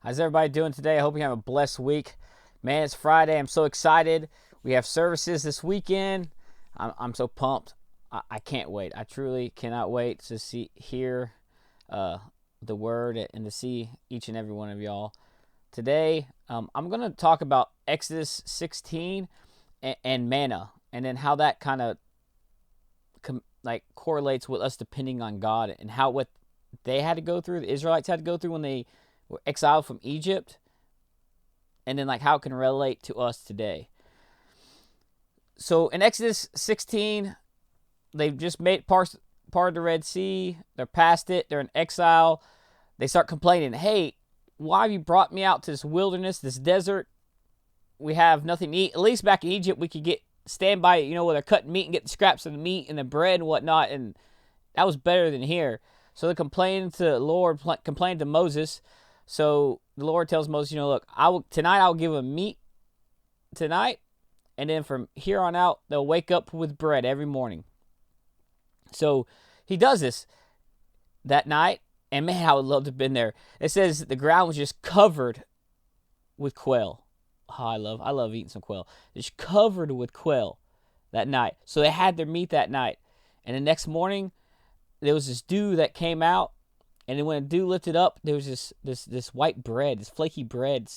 How's everybody doing today? I hope you have a blessed week. Man, it's Friday. I'm so excited. We have services this weekend. I'm so pumped. I can't wait. I truly cannot wait to hear uh, the word and to see each and every one of y'all. Today, I'm going to talk about Exodus 16 and manna, and then how that kind of correlates with us depending on God, and how what they had to go through, the Israelites had to go through when they were exiled from Egypt, and then how it can relate to us today. So in Exodus 16, they've just made part of the Red Sea. They're past it. They're in exile. They start complaining, hey, why have you brought me out to this wilderness, this desert? We have nothing to eat. At least back in Egypt, we could stand by, where they're cutting meat and get the scraps of the meat and the bread and whatnot, and that was better than here. So they complained to the Lord, complained to Moses. So the Lord tells Moses, look, tonight I'll give them meat tonight, and then from here on out, they'll wake up with bread every morning. So he does this that night, and man, I would love to have been there. It says the ground was just covered with quail. Oh, I love eating some quail. Just covered with quail that night. So they had their meat that night. And the next morning, there was this dew that came out. And then when the dew lifted up, there was this white bread, this flaky bread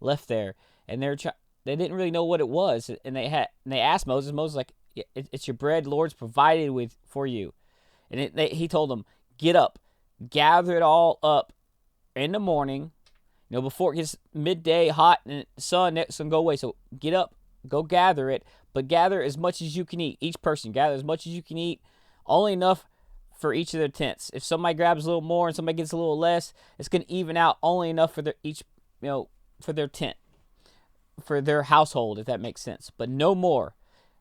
left there. And they didn't really know what it was. And they asked Moses. Moses was like, it's your bread Lord's provided for you. And he told them, get up, gather it all up in the morning, before it gets midday hot and the sun go away. So get up, go gather it, but gather as much as you can eat. Each person gather as much as you can eat, only enough for each of their tents. If somebody grabs a little more and somebody gets a little less, it's going to even out only enough for for their tent, for their household, if that makes sense. But no more.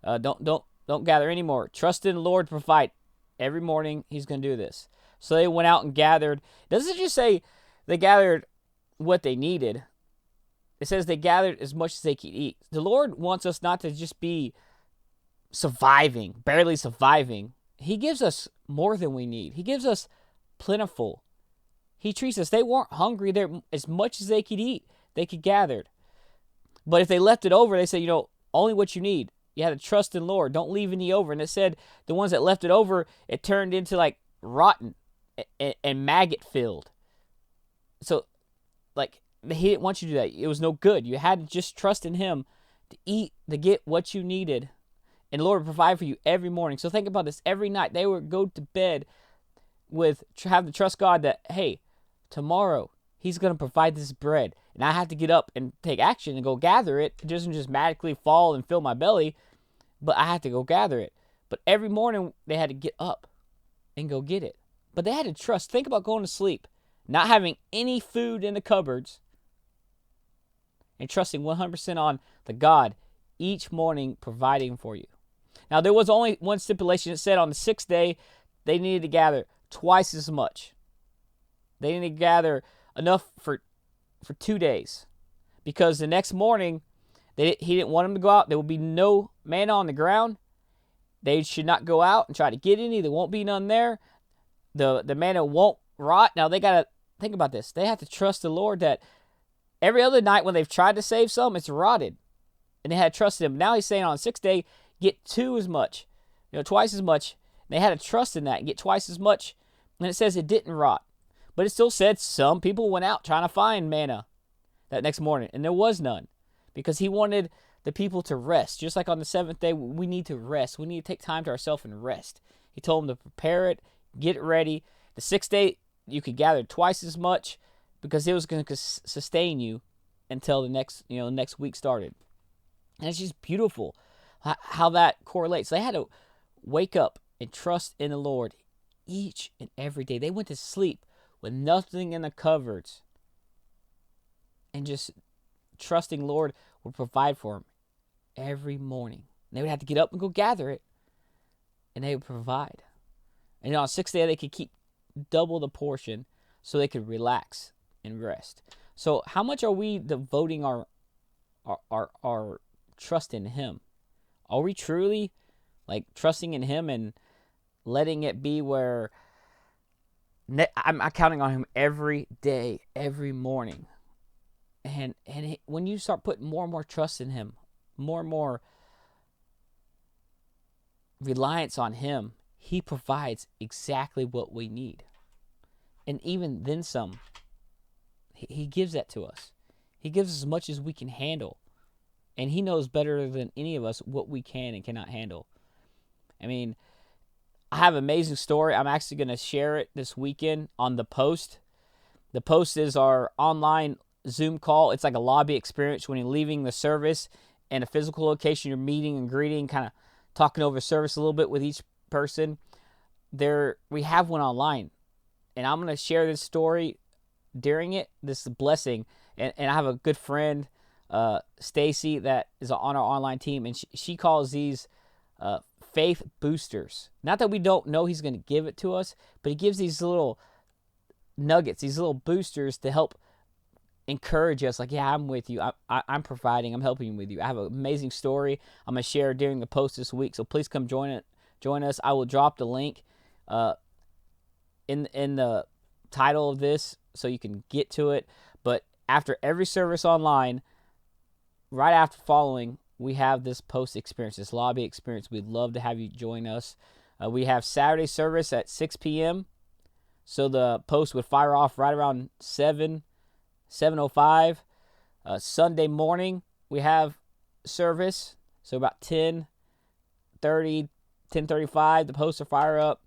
Don't gather anymore. Trust in the Lord to provide. Every morning He's going to do this. So they went out and gathered. Doesn't it just say they gathered what they needed? It says they gathered as much as they could eat. The Lord wants us not to just be surviving, barely surviving. He gives us more than we need. He gives us plentiful. He treats us. They weren't hungry. They're as much as they could eat, they could gather. But if they left it over, they said, only what you need. You had to trust in the Lord. Don't leave any over. And it said the ones that left it over, it turned into rotten and maggot filled. So He didn't want you to do that. It was no good. You had to just trust in Him to eat, to get what you needed. And the Lord would provide for you every morning. So think about this. Every night they would go to bed have to trust God that, hey, tomorrow He's going to provide this bread. And I have to get up and take action and go gather it. It doesn't just magically fall and fill my belly, but I have to go gather it. But every morning they had to get up and go get it. But they had to trust. Think about going to sleep, not having any food in the cupboards, and trusting 100% on the God each morning providing for you. Now, there was only one stipulation. It said on the sixth day, they needed to gather twice as much. They needed to gather enough for 2 days, because the next morning, he didn't want them to go out. There will be no manna on the ground. They should not go out and try to get any. There won't be none there. The manna won't rot. Now, they got to think about this. They have to trust the Lord that every other night when they've tried to save some, it's rotted. And they had trusted Him. Now He's saying on the sixth day, get twice as much. They had to trust in that and get twice as much. And it says it didn't rot. But it still said some people went out trying to find manna that next morning, and there was none, because He wanted the people to rest. Just like on the seventh day, we need to rest. We need to take time to ourselves and rest. He told them to prepare it, get it ready. The sixth day, you could gather twice as much, because it was going to sustain you until the next week started. And it's just beautiful how that correlates. They had to wake up and trust in the Lord each and every day. They went to sleep with nothing in the cupboards, and just trusting Lord would provide for them every morning. And they would have to get up and go gather it, and they would provide. And on the sixth day, they could keep double the portion so they could relax and rest. So how much are we devoting our trust in Him? Are we truly trusting in Him and letting it be where I'm counting on Him every day, every morning? When you start putting more and more trust in him, more and more reliance on him, he provides exactly what we need. And even then some. He gives that to us. He gives us as much as we can handle. And he knows better than any of us what we can and cannot handle. I mean, I have an amazing story. I'm actually going to share it this weekend on The Post. The Post is our online Zoom call. It's like a lobby experience when you're leaving the service in a physical location. You're meeting and greeting, kind of talking over service a little bit with each person. We have one online. And I'm going to share this story during it. This blessing. And I have a good friend, Stacy, that is on our online team. And she calls these faith boosters. Not that we don't know he's going to give it to us, but he gives these little nuggets, these little boosters to help encourage us. Like, yeah, I'm with you. I'm providing. I'm helping with you. I have an amazing story I'm going to share during the post this week. So please come join us. I will drop the link in the title of this so you can get to it. But after every service online, right after following, we have this post experience, this lobby experience. We'd love to have you join us. We have Saturday service at 6 p.m. So the post would fire off right around 7:05. Sunday morning, we have service. So about 10:30, 10:35, the posts will fire up.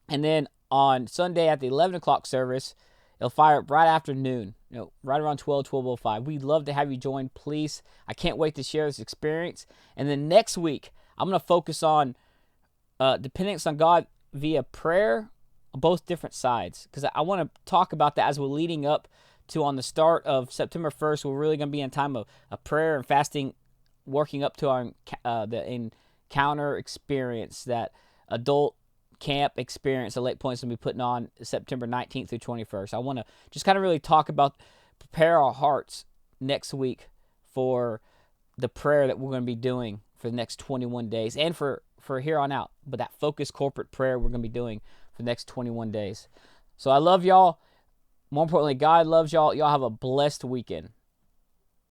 And then on Sunday at the 11 o'clock service, it'll fire up right after noon, right around 12:05. We'd love to have you join, please. I can't wait to share this experience. And then next week, I'm going to focus on dependence on God via prayer on both different sides, because I want to talk about that as we're leading up to, on the start of September 1st, we're really going to be in time of prayer and fasting, working up to our the encounter experience, that adult camp experience that Lake Point's going to be putting on September 19th through 21st. I want to just kind of really talk about, prepare our hearts next week for the prayer that we're going to be doing for the next 21 days and for here on out. But that focused corporate prayer we're going to be doing for the next 21 days. So I love y'all. More importantly, God loves y'all. Y'all have a blessed weekend.